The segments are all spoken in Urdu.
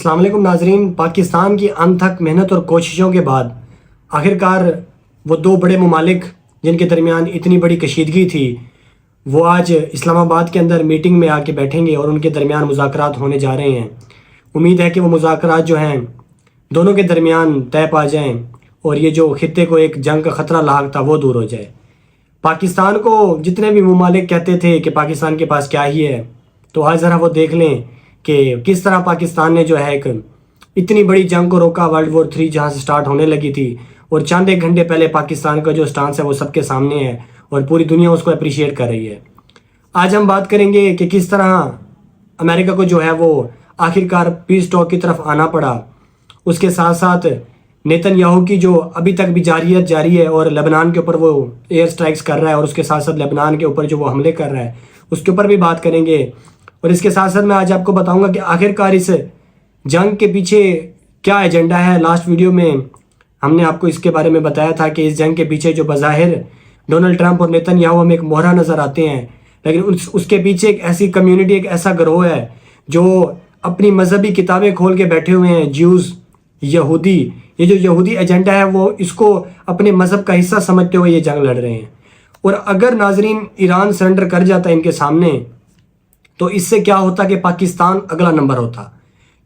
السلام علیکم ناظرین، پاکستان کی انتھک محنت اور کوششوں کے بعد آخرکار وہ دو بڑے ممالک جن کے درمیان اتنی بڑی کشیدگی تھی وہ آج اسلام آباد کے اندر میٹنگ میں آ کے بیٹھیں گے اور ان کے درمیان مذاکرات ہونے جا رہے ہیں۔ امید ہے کہ وہ مذاکرات جو ہیں دونوں کے درمیان طے پا جائیں اور یہ جو خطے کو ایک جنگ کا خطرہ لاحق تھا وہ دور ہو جائے۔ پاکستان کو جتنے بھی ممالک کہتے تھے کہ پاکستان کے پاس کیا ہی ہے، تو آج ذرا وہ دیکھ لیں کہ کس طرح پاکستان نے جو ہے ایک اتنی بڑی جنگ کو روکا، ورلڈ وار 3 جہاں سے سٹارٹ ہونے لگی تھی، اور چند ایک گھنٹے پہلے پاکستان کا جو سٹانس ہے وہ سب کے سامنے ہے اور پوری دنیا اس کو اپریشیٹ کر رہی ہے۔ آج ہم بات کریں گے کہ کس طرح امریکہ کو جو ہے وہ آخرکار پیس ٹاک کی طرف آنا پڑا، اس کے ساتھ ساتھ نیتن یاہو کی جو ابھی تک بھی جاری ہے اور لبنان کے اوپر وہ ایئر سٹرائکس کر رہا ہے، اور اس کے ساتھ ساتھ لبنان کے اوپر جو وہ حملے کر رہا ہے اس کے اوپر بھی بات کریں گے۔ اور اس کے ساتھ ساتھ میں آج آپ کو بتاؤں گا کہ آخرکار اس جنگ کے پیچھے کیا ایجنڈا ہے۔ لاسٹ ویڈیو میں ہم نے آپ کو اس کے بارے میں بتایا تھا کہ اس جنگ کے پیچھے جو بظاہر ڈونلڈ ٹرمپ اور نیتن یاہو ہمیں ایک مہرہ نظر آتے ہیں، لیکن اس کے پیچھے ایک ایسی کمیونٹی، ایک ایسا گروہ ہے جو اپنی مذہبی کتابیں کھول کے بیٹھے ہوئے ہیں، جیوز، یہودی۔ یہ جو یہودی ایجنڈا ہے وہ اس کو اپنے مذہب کا حصہ سمجھتے ہوئے یہ جنگ لڑ رہے ہیں۔ اور اگر ناظرین ایران سرنڈر کر جاتا ہے ان کے سامنے تو اس سے کیا ہوتا کہ پاکستان اگلا نمبر ہوتا،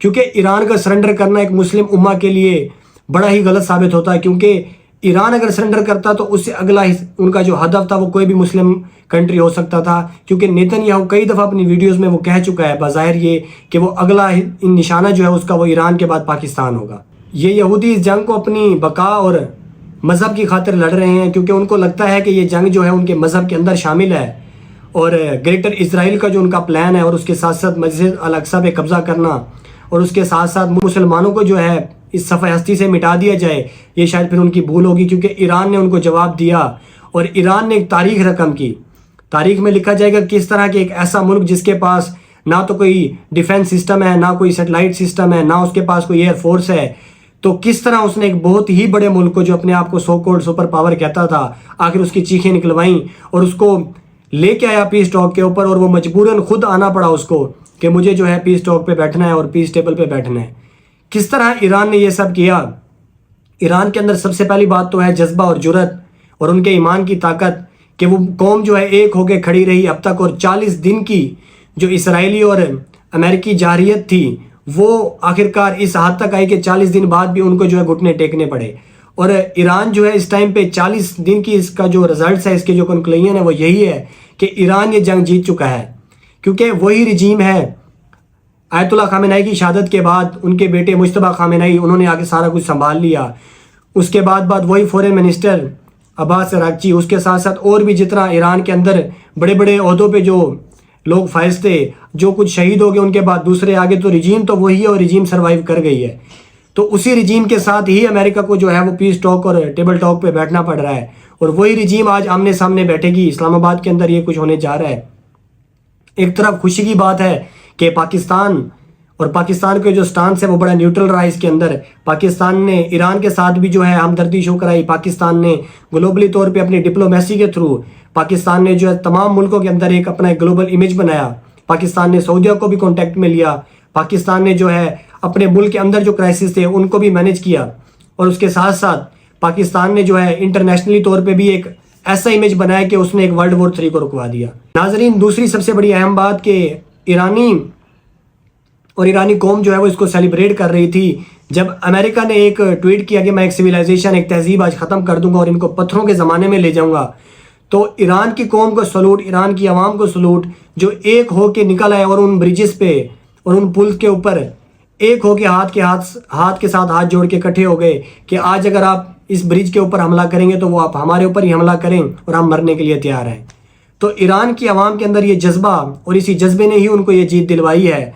کیونکہ ایران کا سرنڈر کرنا ایک مسلم امہ کے لیے بڑا ہی غلط ثابت ہوتا ہے، کیونکہ ایران اگر سرنڈر کرتا تو اس سے اگلا ان کا جو ہدف تھا وہ کوئی بھی مسلم کنٹری ہو سکتا تھا، کیونکہ نیتن یاہو کئی دفعہ اپنی ویڈیوز میں وہ کہہ چکا ہے بظاہر یہ کہ وہ اگلا نشانہ جو ہے اس کا وہ ایران کے بعد پاکستان ہوگا۔ یہ یہودی اس جنگ کو اپنی بقا اور مذہب کی خاطر لڑ رہے ہیں، کیونکہ ان کو لگتا ہے کہ یہ جنگ جو ہے ان کے مذہب کے اندر شامل ہے، اور گریٹر اسرائیل کا جو ان کا پلان ہے، اور اس کے ساتھ ساتھ مسجد الاقصی پہ قبضہ کرنا، اور اس کے ساتھ ساتھ مسلمانوں کو جو ہے اس صفحہ ہستی سے مٹا دیا جائے، یہ شاید پھر ان کی بھول ہوگی، کیونکہ ایران نے ان کو جواب دیا اور ایران نے ایک تاریخ رقم کی۔ تاریخ میں لکھا جائے گا کس طرح کہ ایک ایسا ملک جس کے پاس نہ تو کوئی ڈیفنس سسٹم ہے، نہ کوئی سیٹلائٹ سسٹم ہے، نہ اس کے پاس کوئی ایئر فورس ہے، تو کس طرح اس نے ایک بہت ہی بڑے ملک کو جو اپنے آپ کو سو کالڈ سپر پاور کہتا تھا، آخر اس کی چیخیں نکلوائیں اور اس کو لے کے آیا پیس ٹاک کے اوپر، اور وہ مجبوراً خود آنا پڑا اس کو کہ مجھے جو ہے پیس ٹاک پہ بیٹھنا ہے اور پیس ٹیبل پہ بیٹھنا ہے۔ کس طرح ایران نے یہ سب کیا؟ ایران کے اندر سب سے پہلی بات تو ہے جذبہ اور جرأت اور ان کے ایمان کی طاقت، کہ وہ قوم جو ہے ایک ہو کے کھڑی رہی اب تک، اور 40 دن کی جو اسرائیلی اور امریکی جارحیت تھی وہ آخرکار اس حد تک آئی کہ 40 دن بعد بھی ان کو جو ہے گھٹنے ٹیکنے پڑے۔ اور ایران جو ہے اس ٹائم پہ 40 دن کی اس کا جو رزلٹس ہے، اس کے جو کنکلوژن ہے وہ یہی ہے کہ ایران یہ جنگ جیت چکا ہے، کیونکہ وہی رجیم ہے آیت اللہ خامنہ ای کی شہادت کے بعد ان کے بیٹے مجتبیٰ خامنہ ای، انہوں نے آگے سارا کچھ سنبھال لیا۔ اس کے بعد وہی فورن منسٹر عباس عراقچی، اس کے ساتھ ساتھ اور بھی جتنا ایران کے اندر بڑے بڑے عہدوں پہ جو لوگ فائز تھے، جو کچھ شہید ہو گئے ان کے بعد دوسرے آگے، تو رجیم تو وہی ہے اور رجیم سروائیو کر گئی ہے۔ تو اسی رجیم کے ساتھ ہی امریکہ کو جو ہے وہ پیس ٹاک اور ٹیبل ٹاک پہ بیٹھنا پڑ رہا ہے، اور وہی رجیم آج آمنے سامنے بیٹھے گی۔ اسلام آباد کے اندر یہ کچھ ہونے جا رہا ہے۔ ایک طرف خوشی کی بات ہے کہ پاکستان کے جو سٹانس ہے وہ بڑا نیوٹرل رہا اس کے اندر۔ پاکستان نے ایران کے ساتھ بھی جو ہے ہمدردی شو کرائی، پاکستان نے گلوبلی طور پہ اپنی ڈپلومیسی کے تھرو پاکستان نے جو ہے تمام ملکوں کے اندر ایک اپنا گلوبل امیج بنایا۔ پاکستان نے سعودیہ کو بھی کانٹیکٹ میں لیا، پاکستان نے جو ہے اپنے ملک کے اندر جو کرائسس تھے ان کو بھی مینیج کیا، اور اس کے ساتھ ساتھ پاکستان نے جو ہے انٹرنیشنلی طور پہ بھی ایک ایسا امیج بنایا کہ اس نے ایک ورلڈ وار 3 کو رکوا دیا۔ ناظرین، دوسری سب سے بڑی اہم بات کہ ایرانی قوم جو ہے وہ اس کو سیلیبریٹ کر رہی تھی جب امریکہ نے ایک ٹویٹ کیا کہ میں ایک سویلائزیشن، ایک تہذیب آج ختم کر دوں گا اور ان کو پتھروں کے زمانے میں لے جاؤں گا۔ تو ایران کی قوم کو سلوٹ، ایران کی عوام کو سلوٹ، جو ایک ہو کے نکل آئے اور ان بریجز پہ اور ان پلز کے اوپر ایک ہو کے ہاتھ کے ساتھ ہاتھ جوڑ کے اکٹھے ہو گئے کہ آج اگر آپ اس برج کے اوپر حملہ کریں گے تو وہ آپ ہمارے اوپر ہی حملہ کریں اور ہم مرنے کے لیے تیار ہیں۔ تو ایران کی عوام کے اندر یہ جذبہ اور اسی جذبے نے ہی ان کو یہ جیت دلوائی ہے۔